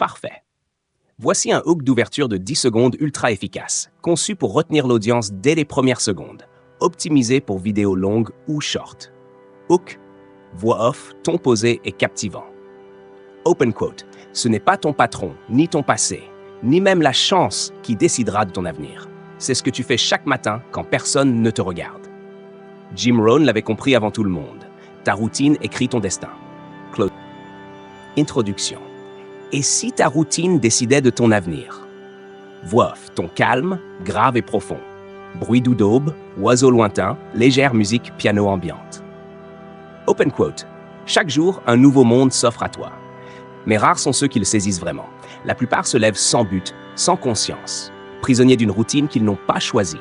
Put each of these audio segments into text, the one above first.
Parfait. Voici un hook d'ouverture de 10 secondes ultra efficace, conçu pour retenir l'audience dès les premières secondes, optimisé pour vidéos longues ou short. Hook, voix off, ton posé et captivant. Open quote, ce n'est pas ton patron, ni ton passé, ni même la chance qui décidera de ton avenir. C'est ce que tu fais chaque matin quand personne ne te regarde. Jim Rohn l'avait compris avant tout le monde. Ta routine écrit ton destin. Close. Introduction. Et si ta routine décidait de ton avenir? Voix off, ton calme, grave et profond. Bruit doux d'aube, oiseaux lointains, légère musique piano ambiante. Open quote. Chaque jour, un nouveau monde s'offre à toi. Mais rares sont ceux qui le saisissent vraiment. La plupart se lèvent sans but, sans conscience, prisonniers d'une routine qu'ils n'ont pas choisie.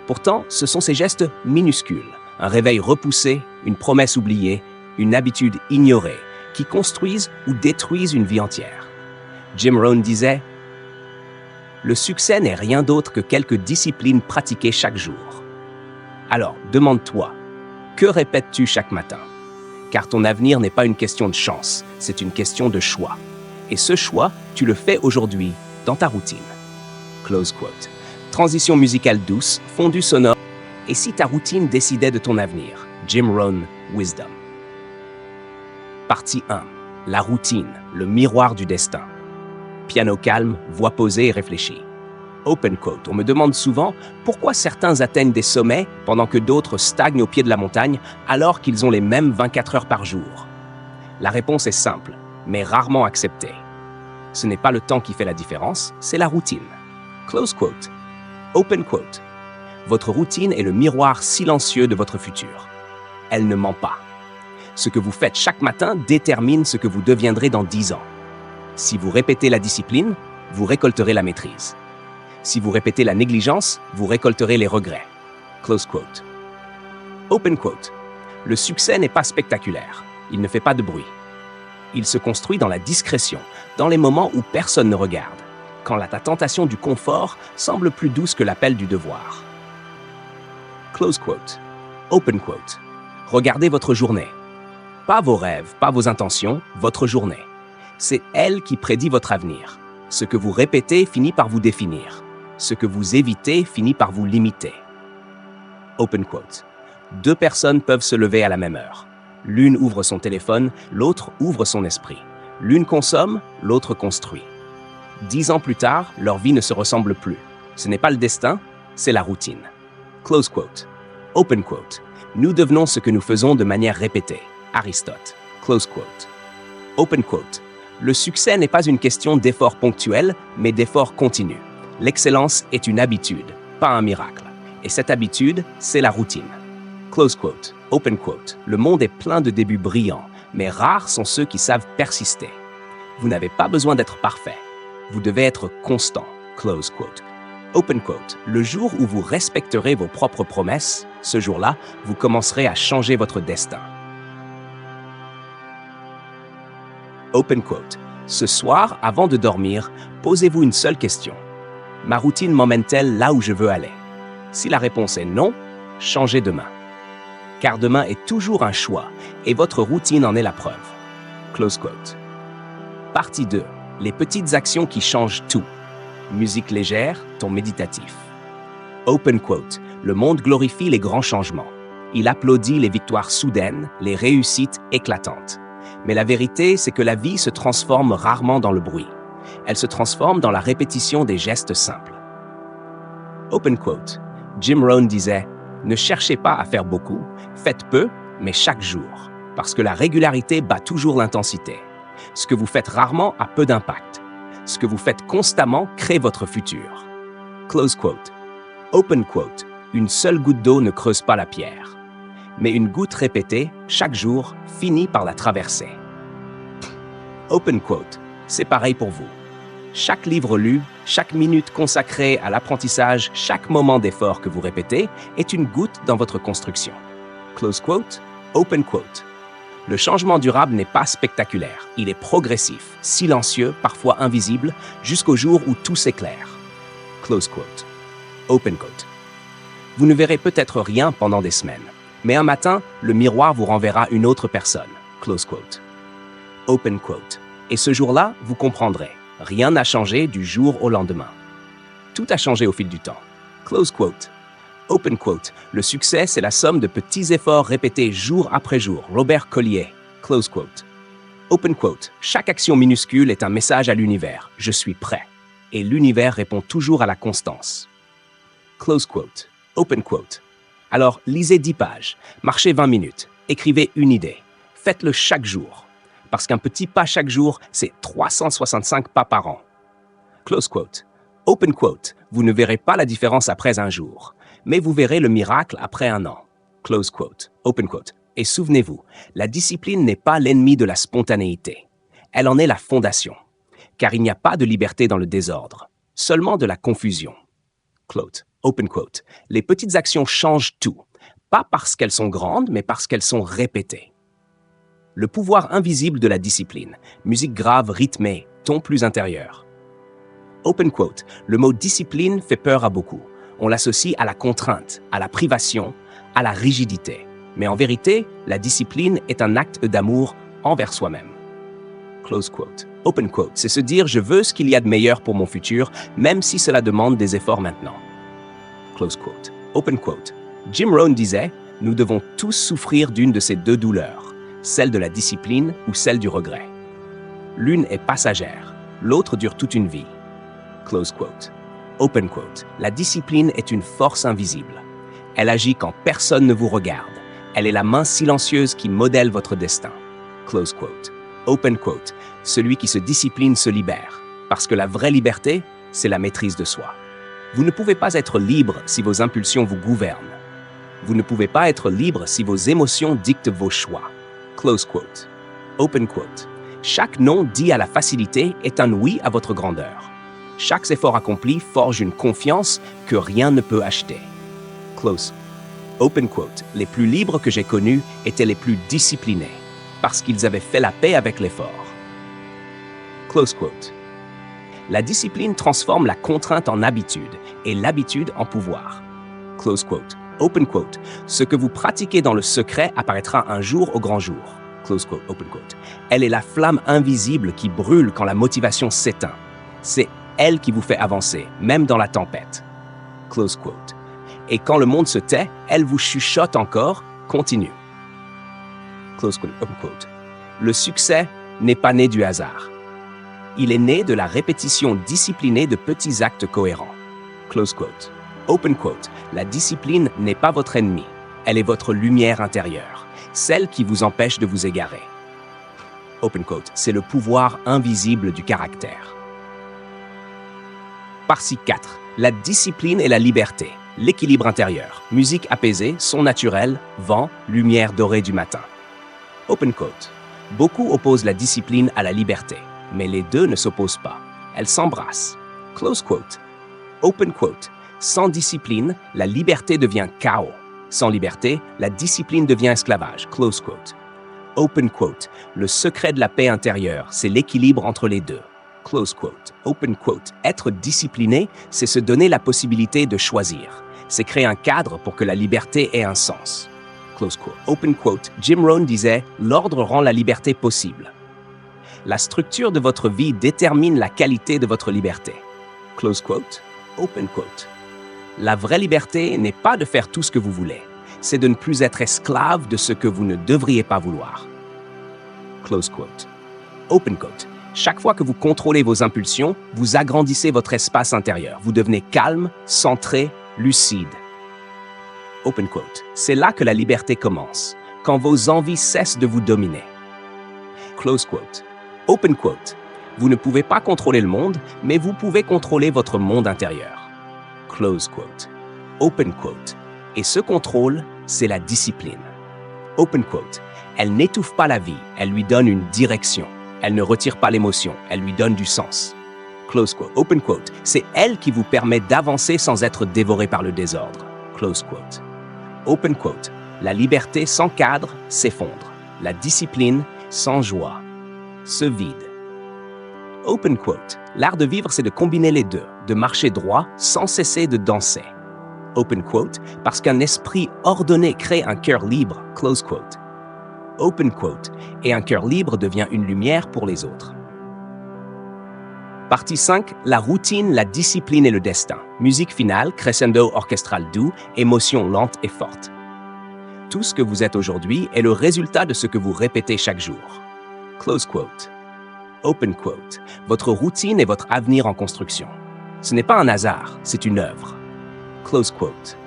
Pourtant, ce sont ces gestes minuscules, un réveil repoussé, une promesse oubliée, une habitude ignorée, qui construisent ou détruisent une vie entière. Jim Rohn disait « Le succès n'est rien d'autre que quelques disciplines pratiquées chaque jour. » Alors, demande-toi, que répètes-tu chaque matin? Car ton avenir n'est pas une question de chance, c'est une question de choix. Et ce choix, tu le fais aujourd'hui, dans ta routine. Close quote. Transition musicale douce, fondue sonore. Et si ta routine décidait de ton avenir? Jim Rohn, Wisdom. Partie 1. La routine, le miroir du destin. Piano calme, voix posée et réfléchie. Open quote. On me demande souvent pourquoi certains atteignent des sommets pendant que d'autres stagnent au pied de la montagne alors qu'ils ont les mêmes 24 heures par jour. La réponse est simple, mais rarement acceptée. Ce n'est pas le temps qui fait la différence, c'est la routine. Close quote. Open quote. Votre routine est le miroir silencieux de votre futur. Elle ne ment pas. Ce que vous faites chaque matin détermine ce que vous deviendrez dans 10 ans. Si vous répétez la discipline, vous récolterez la maîtrise. Si vous répétez la négligence, vous récolterez les regrets. Close quote. Open quote. Le succès n'est pas spectaculaire. Il ne fait pas de bruit. Il se construit dans la discrétion, dans les moments où personne ne regarde, quand la tentation du confort semble plus douce que l'appel du devoir. Close quote. Open quote. Regardez votre journée. Pas vos rêves, pas vos intentions, votre journée. C'est elle qui prédit votre avenir. Ce que vous répétez finit par vous définir. Ce que vous évitez finit par vous limiter. Open quote. 2 personnes peuvent se lever à la même heure. L'une ouvre son téléphone, l'autre ouvre son esprit. L'une consomme, l'autre construit. 10 ans plus tard, leur vie ne se ressemble plus. Ce n'est pas le destin, c'est la routine. Close quote. Open quote. Nous devenons ce que nous faisons de manière répétée. Aristote. Close quote. Open quote. Le succès n'est pas une question d'effort ponctuel, mais d'effort continu. L'excellence est une habitude, pas un miracle. Et cette habitude, c'est la routine. Close quote. Open quote. Le monde est plein de débuts brillants, mais rares sont ceux qui savent persister. Vous n'avez pas besoin d'être parfait. Vous devez être constant. Close quote. Open quote. Le jour où vous respecterez vos propres promesses, ce jour-là, vous commencerez à changer votre destin. Open quote. Ce soir, avant de dormir, posez-vous une seule question. Ma routine m'emmène-t-elle là où je veux aller? Si la réponse est non, changez demain. Car demain est toujours un choix, et votre routine en est la preuve. Close quote. Partie 2. Les petites actions qui changent tout. Musique légère, ton méditatif. Open quote. Le monde glorifie les grands changements. Il applaudit les victoires soudaines, les réussites éclatantes. Mais la vérité, c'est que la vie se transforme rarement dans le bruit. Elle se transforme dans la répétition des gestes simples. Open quote. Jim Rohn disait « Ne cherchez pas à faire beaucoup, faites peu, mais chaque jour, parce que la régularité bat toujours l'intensité. Ce que vous faites rarement a peu d'impact. Ce que vous faites constamment crée votre futur. » Close quote. Open quote. Une seule goutte d'eau ne creuse pas la pierre. Mais une goutte répétée, chaque jour, finit par la traverser. Open quote. C'est pareil pour vous. Chaque livre lu, chaque minute consacrée à l'apprentissage, chaque moment d'effort que vous répétez est une goutte dans votre construction. Close quote. Open quote. Le changement durable n'est pas spectaculaire. Il est progressif, silencieux, parfois invisible, jusqu'au jour où tout s'éclaire. Close quote. Open quote. Vous ne verrez peut-être rien pendant des semaines, mais un matin, le miroir vous renverra une autre personne. Close quote. Open quote. Et ce jour-là, vous comprendrez. Rien n'a changé du jour au lendemain. Tout a changé au fil du temps. Close quote. Open quote. Le succès, c'est la somme de petits efforts répétés jour après jour. Robert Collier. Close quote. Open quote. Chaque action minuscule est un message à l'univers. Je suis prêt. Et l'univers répond toujours à la constance. Close quote. Open quote. Alors, lisez 10 pages, marchez 20 minutes, écrivez une idée. Faites-le chaque jour. Parce qu'un petit pas chaque jour, c'est 365 pas par an. Close quote. Open quote. Vous ne verrez pas la différence après un jour, mais vous verrez le miracle après un an. Close quote. Open quote. Et souvenez-vous, la discipline n'est pas l'ennemi de la spontanéité. Elle en est la fondation. Car il n'y a pas de liberté dans le désordre, seulement de la confusion. Quote. Open quote. Les petites actions changent tout, pas parce qu'elles sont grandes, mais parce qu'elles sont répétées. Le pouvoir invisible de la discipline, musique grave, rythmée, ton plus intérieur. Open quote. Le mot discipline fait peur à beaucoup. On l'associe à la contrainte, à la privation, à la rigidité. Mais en vérité, la discipline est un acte d'amour envers soi-même. Close quote. Open quote. C'est se dire « je veux ce qu'il y a de meilleur pour mon futur, même si cela demande des efforts maintenant ». Close quote. Open quote. Jim Rohn disait « nous devons tous souffrir d'une de ces deux douleurs, celle de la discipline ou celle du regret. L'une est passagère, l'autre dure toute une vie. » Close quote. Open quote. La discipline est une force invisible. Elle agit quand personne ne vous regarde. Elle est la main silencieuse qui modèle votre destin. Close quote. Open quote. Celui qui se discipline se libère. Parce que la vraie liberté, c'est la maîtrise de soi. Vous ne pouvez pas être libre si vos impulsions vous gouvernent. Vous ne pouvez pas être libre si vos émotions dictent vos choix. Close quote. Open quote. Chaque non dit à la facilité est un oui à votre grandeur. Chaque effort accompli forge une confiance que rien ne peut acheter. Close. Open quote. Les plus libres que j'ai connus étaient les plus disciplinés, parce qu'ils avaient fait la paix avec l'effort. Close quote. La discipline transforme la contrainte en habitude et l'habitude en pouvoir. Close quote. Open quote. Ce que vous pratiquez dans le secret apparaîtra un jour au grand jour. Close quote. Open quote. Elle est la flamme invisible qui brûle quand la motivation s'éteint. C'est elle qui vous fait avancer, même dans la tempête. Close quote. Et quand le monde se tait, elle vous chuchote encore, continue. Close quote. Open quote. Le succès n'est pas né du hasard. Il est né de la répétition disciplinée de petits actes cohérents. Close quote. Open quote. La discipline n'est pas votre ennemi. Elle est votre lumière intérieure, celle qui vous empêche de vous égarer. Open quote. C'est le pouvoir invisible du caractère. Partie 4. La discipline et la liberté. L'équilibre intérieur. Musique apaisée, son naturel, vent, lumière dorée du matin. Open quote. Beaucoup opposent la discipline à la liberté, mais les deux ne s'opposent pas. Elles s'embrassent. Close quote. Open quote. Sans discipline, la liberté devient chaos. Sans liberté, la discipline devient esclavage. Close quote. Open quote. Le secret de la paix intérieure, c'est l'équilibre entre les deux. Close quote. Open quote. Être discipliné, c'est se donner la possibilité de choisir. C'est créer un cadre pour que la liberté ait un sens. Close quote. Open quote. Jim Rohn disait « L'ordre rend la liberté possible ». La structure de votre vie détermine la qualité de votre liberté. Close quote. Open quote. La vraie liberté n'est pas de faire tout ce que vous voulez. C'est de ne plus être esclave de ce que vous ne devriez pas vouloir. Close quote. Open quote. Chaque fois que vous contrôlez vos impulsions, vous agrandissez votre espace intérieur. Vous devenez calme, centré, lucide. Open quote. C'est là que la liberté commence, quand vos envies cessent de vous dominer. Close quote. Open quote. Vous ne pouvez pas contrôler le monde, mais vous pouvez contrôler votre monde intérieur. Close quote. Open quote. Et ce contrôle, c'est la discipline. Open quote. Elle n'étouffe pas la vie, elle lui donne une direction. Elle ne retire pas l'émotion, elle lui donne du sens. Close quote. Open quote. C'est elle qui vous permet d'avancer sans être dévoré par le désordre. Close quote. Open quote. La liberté sans cadre s'effondre. La discipline sans joie se vide. Open quote. L'art de vivre, c'est de combiner les deux, de marcher droit sans cesser de danser. Open quote. Parce qu'un esprit ordonné crée un cœur libre. Close quote. Open quote. Et un cœur libre devient une lumière pour les autres. Partie 5, la routine, la discipline et le destin. Musique finale, crescendo orchestral doux, émotion lente et forte. Tout ce que vous êtes aujourd'hui est le résultat de ce que vous répétez chaque jour. Close quote. Open quote. Votre routine est votre avenir en construction. Ce n'est pas un hasard, c'est une œuvre. Close quote.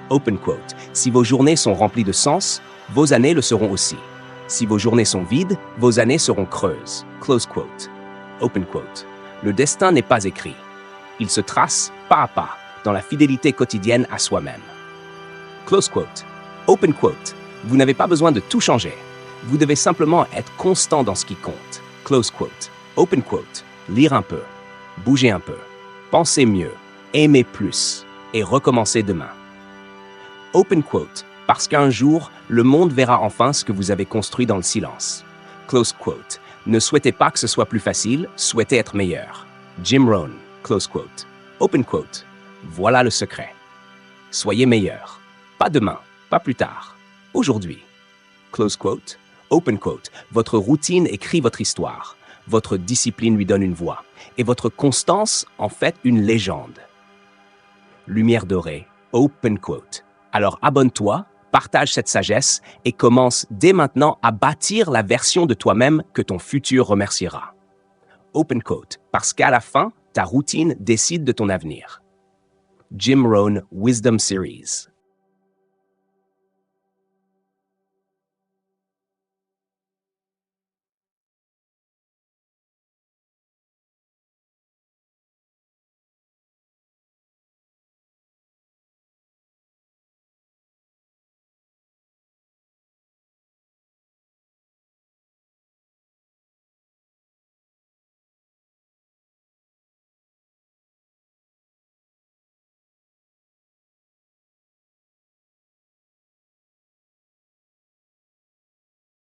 Open quote. Si vos journées sont remplies de sens, vos années le seront aussi. Si vos journées sont vides, vos années seront creuses. Close quote. Open quote. Le destin n'est pas écrit. Il se trace pas à pas dans la fidélité quotidienne à soi-même. Close quote. Open quote. Vous n'avez pas besoin de tout changer. Vous devez simplement être constant dans ce qui compte. Close quote. Open quote. Lire un peu. Bouger un peu. Penser mieux. Aimer plus. Et recommencer demain. Open quote. Parce qu'un jour, le monde verra enfin ce que vous avez construit dans le silence. Close quote. Ne souhaitez pas que ce soit plus facile, souhaitez être meilleur. Jim Rohn. Close quote. Open quote. Voilà le secret. Soyez meilleur. Pas demain, pas plus tard. Aujourd'hui. Close quote. Open quote. Votre routine écrit votre histoire. Votre discipline lui donne une voix. Et votre constance en fait une légende. Lumière dorée. Open quote. Alors abonne-toi, partage cette sagesse et commence dès maintenant à bâtir la version de toi-même que ton futur remerciera. Open quote. Parce qu'à la fin, ta routine décide de ton avenir. Jim Rohn Wisdom Series.